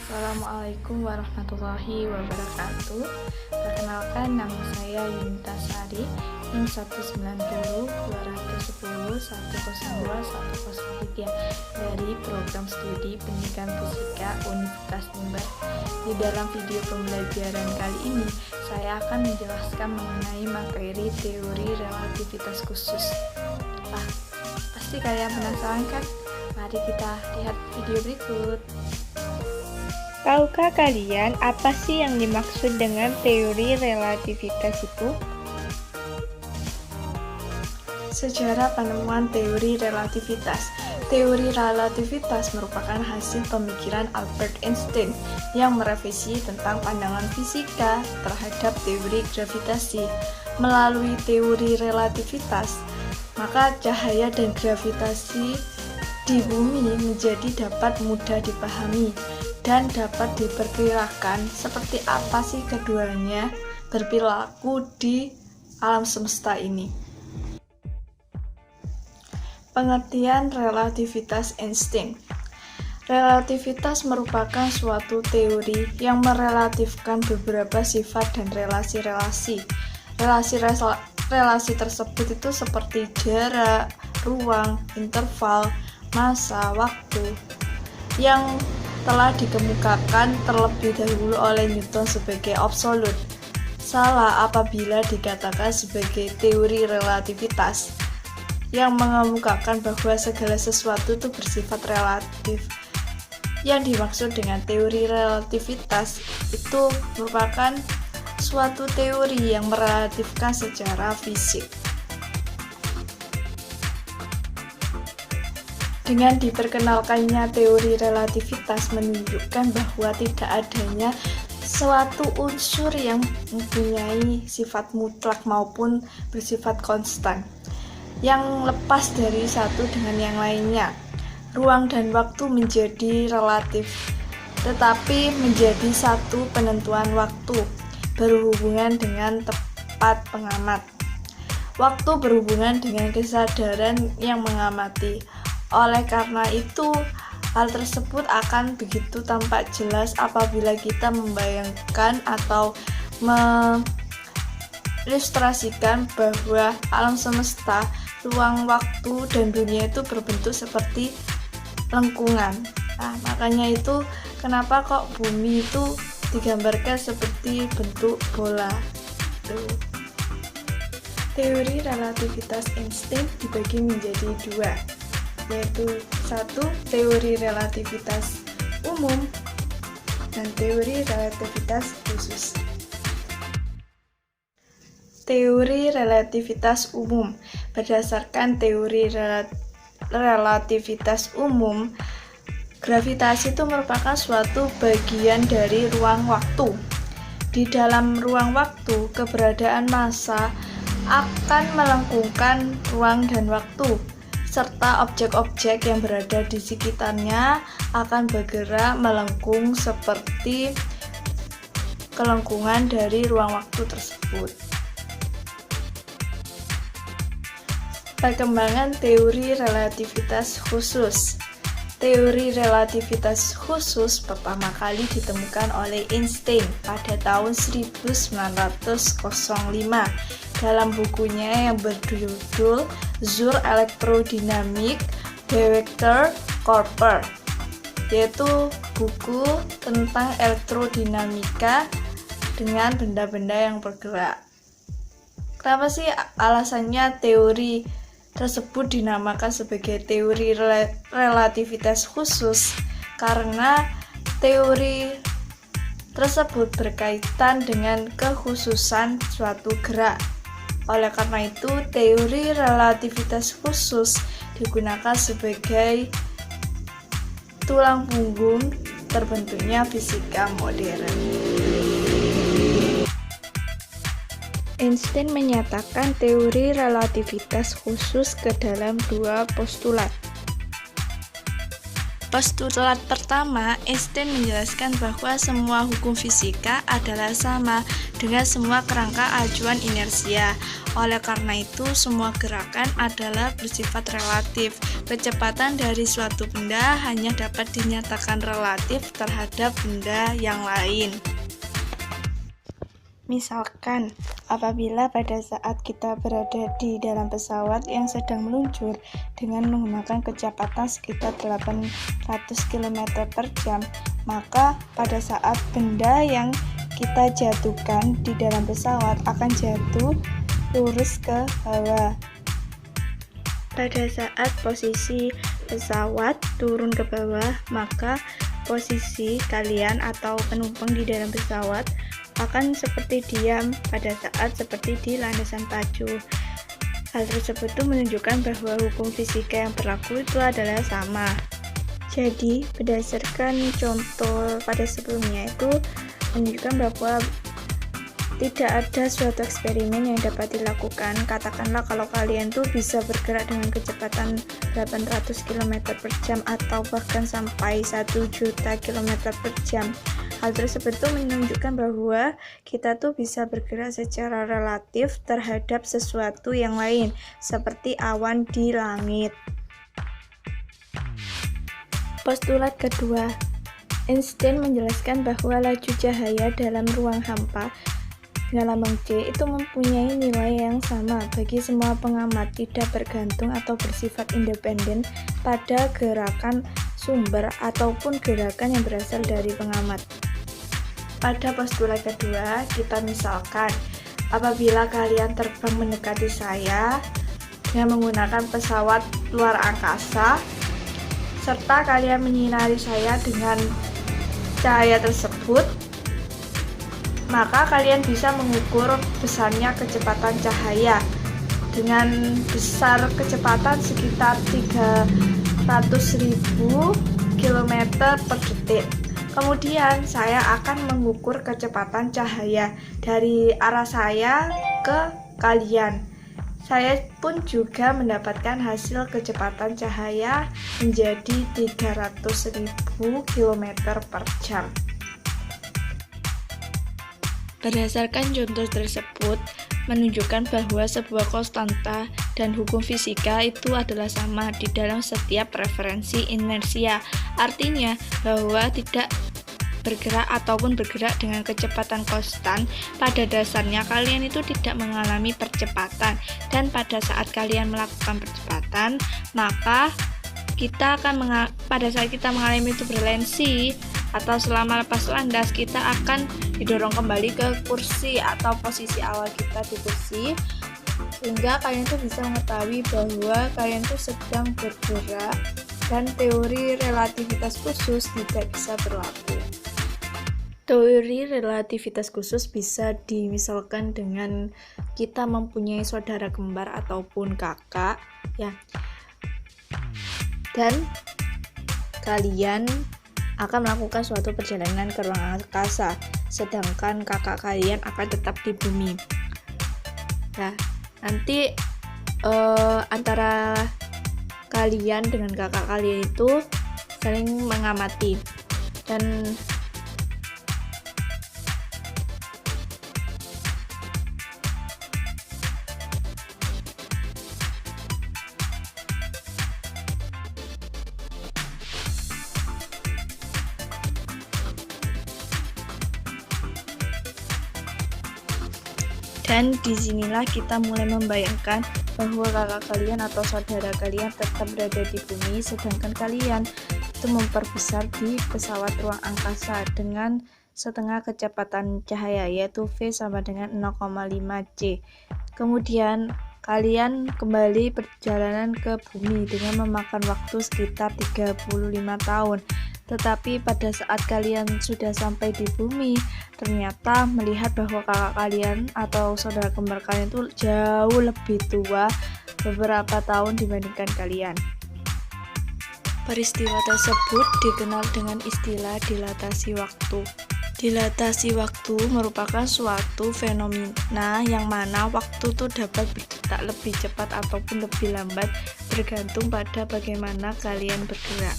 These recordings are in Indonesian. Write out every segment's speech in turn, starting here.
Assalamualaikum warahmatullahi wabarakatuh. Perkenalkan, nama saya Yunita Sari, NIM 190 210 102 103 dari Program Studi Pendidikan Fisika Universitas Limbar. Di dalam video pembelajaran kali ini, saya akan menjelaskan mengenai materi teori relativitas khusus. Pasti kalian penasaran kan? Mari kita lihat video berikut. Tahukah kalian apa sih yang dimaksud dengan teori relativitas itu? Sejarah penemuan teori relativitas. Teori relativitas merupakan hasil pemikiran Albert Einstein yang merevisi tentang pandangan fisika terhadap teori gravitasi. Melalui teori relativitas, maka cahaya dan gravitasi di bumi menjadi dapat mudah dipahami dan dapat diperkirakan seperti apa sih keduanya berperilaku di alam semesta ini. Pengertian relativitas Einstein. Relativitas merupakan suatu teori yang merelatifkan beberapa sifat dan relasi-relasi. Relasi tersebut itu seperti jarak, ruang, interval, masa, waktu, yang telah dikemukakan terlebih dahulu oleh Newton sebagai absolut. Salah apabila dikatakan sebagai teori relativitas yang mengemukakan bahwa segala sesuatu itu bersifat relatif. Yang dimaksud dengan teori relativitas itu merupakan suatu teori yang merelatifkan secara fisik. Dengan diperkenalkannya teori relativitas menunjukkan bahwa tidak adanya suatu unsur yang mempunyai sifat mutlak maupun bersifat konstan, yang lepas dari satu dengan yang lainnya. Ruang dan waktu menjadi relatif, tetapi menjadi satu penentuan waktu, berhubungan dengan tepat pengamat. Waktu berhubungan dengan kesadaran yang mengamati. Oleh karena itu, hal tersebut akan begitu tampak jelas apabila kita membayangkan atau mengilustrasikan bahwa alam semesta, ruang, waktu, dan dunia itu berbentuk seperti lengkungan. Makanya itu kenapa kok bumi itu digambarkan seperti bentuk bola. Teori relativitas Einstein dibagi menjadi dua, yaitu satu, teori relativitas umum dan teori relativitas khusus. Teori relativitas umum. Berdasarkan teori relativitas umum, gravitasi itu merupakan suatu bagian dari ruang waktu. Di dalam ruang waktu, keberadaan massa akan melengkungkan ruang dan waktu, serta objek-objek yang berada di sekitarnya akan bergerak melengkung seperti kelengkungan dari ruang waktu tersebut. Perkembangan teori relativitas khusus. Teori relativitas khusus pertama kali ditemukan oleh Einstein pada tahun 1905 dalam bukunya yang berjudul Zur Elektrodynamik Beweger Körper, yaitu buku tentang elektrodinamika dengan benda-benda yang bergerak. Kenapa sih alasannya teori tersebut dinamakan sebagai teori relativitas khusus? Karena teori tersebut berkaitan dengan kekhususan suatu gerak. Oleh karena itu, teori relativitas khusus digunakan sebagai tulang punggung terbentuknya fisika modern. Einstein menyatakan teori relativitas khusus ke dalam dua postulat. Postulat pertama, Einstein menjelaskan bahwa semua hukum fisika adalah sama dengan semua kerangka acuan inersia. Oleh karena itu, semua gerakan adalah bersifat relatif. Kecepatan dari suatu benda hanya dapat dinyatakan relatif terhadap benda yang lain. Misalkan, apabila pada saat kita berada di dalam pesawat yang sedang meluncur dengan menggunakan kecepatan sekitar 800 km per jam, maka pada saat benda yang kita jatuhkan di dalam pesawat akan jatuh lurus ke bawah. Pada saat posisi pesawat turun ke bawah, maka posisi kalian atau penumpang di dalam pesawat akan seperti diam pada saat seperti di landasan pacu. Hal tersebut menunjukkan bahwa hukum fisika yang berlaku itu adalah sama. Jadi, berdasarkan contoh pada sebelumnya itu menunjukkan bahwa tidak ada suatu eksperimen yang dapat dilakukan. Katakanlah kalau kalian tuh bisa bergerak dengan kecepatan 800 km per jam atau bahkan sampai 1 juta km per jam. Hal tersebut tuh menunjukkan bahwa kita tuh bisa bergerak secara relatif terhadap sesuatu yang lain, seperti awan di langit. Postulat kedua, Einstein menjelaskan bahwa laju cahaya dalam ruang hampa dengan lambang C itu mempunyai nilai yang sama bagi semua pengamat, tidak bergantung atau bersifat independen pada gerakan sumber ataupun gerakan yang berasal dari pengamat. Pada postulat kedua, kita misalkan apabila kalian terbang mendekati saya dengan menggunakan pesawat luar angkasa serta kalian menyinari saya dengan cahaya tersebut, maka kalian bisa mengukur besarnya kecepatan cahaya dengan besar kecepatan sekitar 300.000 km per detik. Kemudian saya akan mengukur kecepatan cahaya dari arah saya ke kalian. Saya pun juga mendapatkan hasil kecepatan cahaya menjadi 300.000 km per jam. Berdasarkan contoh tersebut, menunjukkan bahwa sebuah konstanta dan hukum fisika itu adalah sama di dalam setiap referensi inersia. Artinya bahwa tidak bergerak ataupun bergerak dengan kecepatan konstan, pada dasarnya kalian itu tidak mengalami percepatan, dan pada saat kalian melakukan percepatan, maka pada saat kita mengalami turbulensi atau selama lepas landas, kita akan didorong kembali ke kursi atau posisi awal kita di kursi, sehingga kalian tuh bisa mengetahui bahwa kalian tuh sedang bergerak dan teori relativitas khusus tidak bisa berlaku. Teori relativitas khusus bisa dimisalkan dengan kita mempunyai saudara kembar ataupun kakak, ya, dan kalian akan melakukan suatu perjalanan ke ruang angkasa, sedangkan kakak kalian akan tetap di bumi. Nah, nanti antara kalian dengan kakak kalian itu saling mengamati, dan disinilah kita mulai membayangkan bahwa kakak kalian atau saudara kalian tetap berada di bumi, sedangkan kalian itu memperbesar di pesawat ruang angkasa dengan setengah kecepatan cahaya, yaitu V sama dengan 0,5 C. Kemudian kalian kembali perjalanan ke bumi dengan memakan waktu sekitar 35 tahun. Tetapi pada saat kalian sudah sampai di bumi, ternyata melihat bahwa kakak kalian atau saudara kembar kalian itu jauh lebih tua beberapa tahun dibandingkan kalian. Peristiwa tersebut dikenal dengan istilah dilatasi waktu. Dilatasi waktu merupakan suatu fenomena yang mana waktu itu dapat berdetak lebih cepat ataupun lebih lambat, bergantung pada bagaimana kalian bergerak.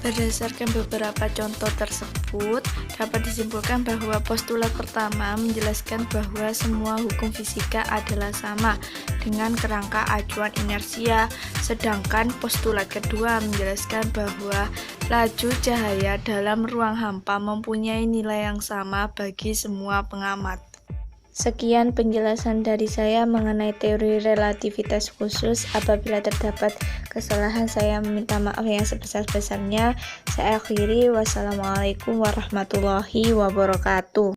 Berdasarkan beberapa contoh tersebut, dapat disimpulkan bahwa postulat pertama menjelaskan bahwa semua hukum fisika adalah sama dengan kerangka acuan inersia, sedangkan postulat kedua menjelaskan bahwa laju cahaya dalam ruang hampa mempunyai nilai yang sama bagi semua pengamat. Sekian penjelasan dari saya mengenai teori relativitas khusus. Apabila terdapat kesalahan, saya meminta maaf yang sebesar-besarnya. Saya akhiri, wassalamualaikum warahmatullahi wabarakatuh.